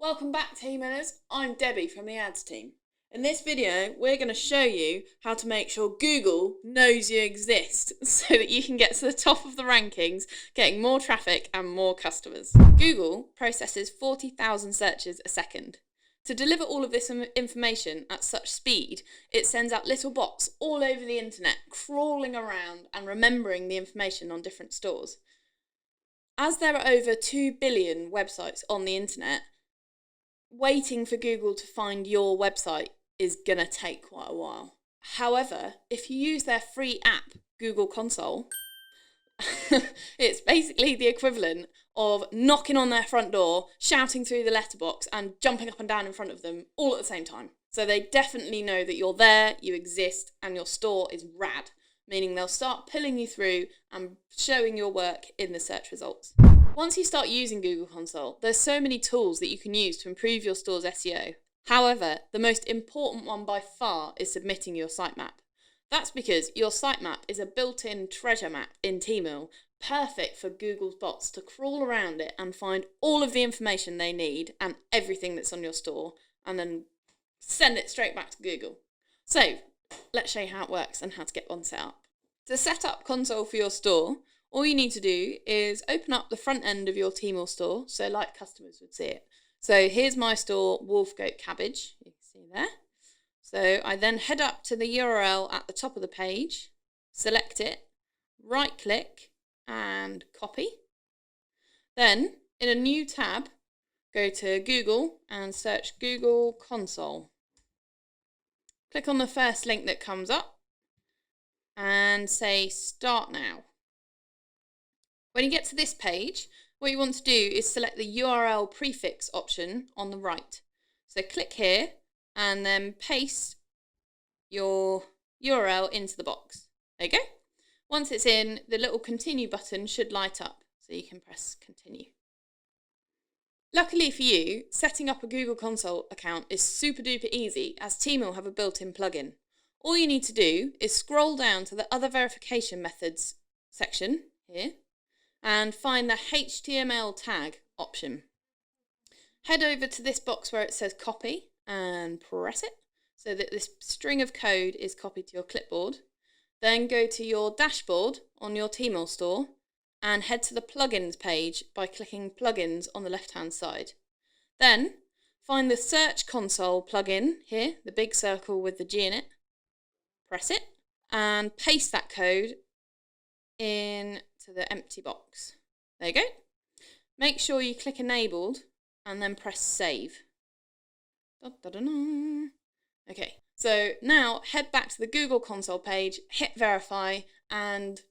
Welcome back, Teemillers. I'm Debbie from the ads team. In this video, we're going to show you how to make sure Google knows you exist so that you can get to the top of the rankings, getting more traffic and more customers. Google processes 40,000 searches a second. To deliver all of this information at such speed, it sends out little bots all over the internet, crawling around and remembering the information on different stores. As there are over 2 billion websites on the internet, waiting for Google to find your website is going to take quite a while. However, if you use their free app, Google Console, it's basically the equivalent of knocking on their front door, shouting through the letterbox and jumping up and down in front of them all at the same time. So they definitely know that you're there, you exist, and your store is rad, meaning they'll start pulling you through and showing your work in the search results. Once you start using Google Console, there's so many tools that you can use to improve your store's SEO. However, the most important one by far is submitting your sitemap. That's because your sitemap is a built-in treasure map in Teemill, perfect for Google's bots to crawl around it and find all of the information they need and everything that's on your store, and then send it straight back to Google. So, let's show you how it works and how to get one set up. To set up Console for your store, all you need to do is open up the front end of your Teemill store, so like customers would see it. So here's my store, Wolf Goat Cabbage, you can see there. So I then head up to the URL at the top of the page, select it, right click and copy. Then in a new tab, go to Google and search Google Console. Click on the first link that comes up and say Start Now. When you get to this page, what you want to do is select the URL prefix option on the right. So click here and then paste your URL into the box. There you go. Once it's in, the little continue button should light up, so you can press continue. Luckily for you, setting up a Google Console account is super duper easy, as Teemill have a built-in plugin. All you need to do is scroll down to the other verification methods section here and find the HTML tag option. Head over to this box where it says copy and press it so that this string of code is copied to your clipboard. Then go to your dashboard on your Teemill store and head to the plugins page by clicking plugins on the left-hand side. Then find the Search Console plugin here, the big circle with the G in it. Press it and paste that code in to the empty box. There you go. Make sure you click enabled and then press save. Okay, so now head back to the Google Console page, hit verify, and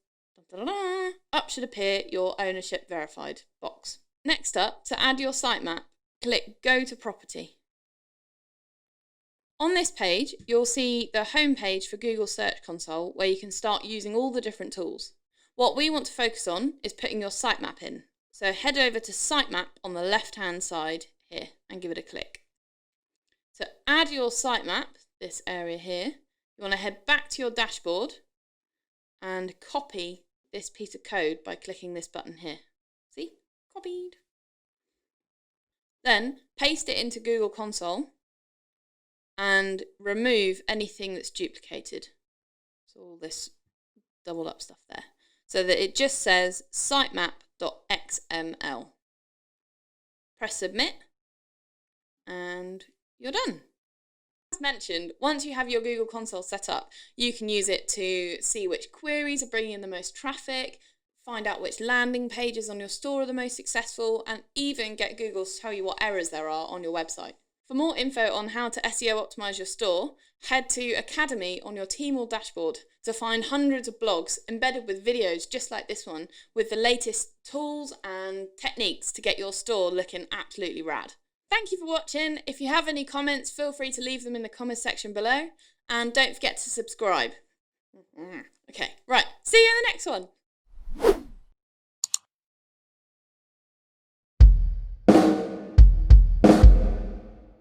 up should appear your ownership verified box. Next up, to add your sitemap, click go to property. On this page, you'll see the home page for Google Search Console where you can start using all the different tools. What we want to focus on is putting your sitemap in. So head over to sitemap on the left-hand side here and give it a click. To add your sitemap, this area here, you want to head back to your dashboard and copy this piece of code by clicking this button here. See? Copied. Then paste it into Google Console and remove anything that's duplicated. So all this doubled up stuff there, so that it just says sitemap.xml. Press submit and you're done. As mentioned, once you have your Google Console set up, you can use it to see which queries are bringing in the most traffic, find out which landing pages on your store are the most successful, and even get Google to tell you what errors there are on your website. For more info on how to SEO optimize your store, head to Academy on your Teemill dashboard to find hundreds of blogs embedded with videos just like this one with the latest tools and techniques to get your store looking absolutely rad. Thank you for watching. If you have any comments, feel free to leave them in the comments section below, and don't forget to subscribe. Okay, right, see you in the next one.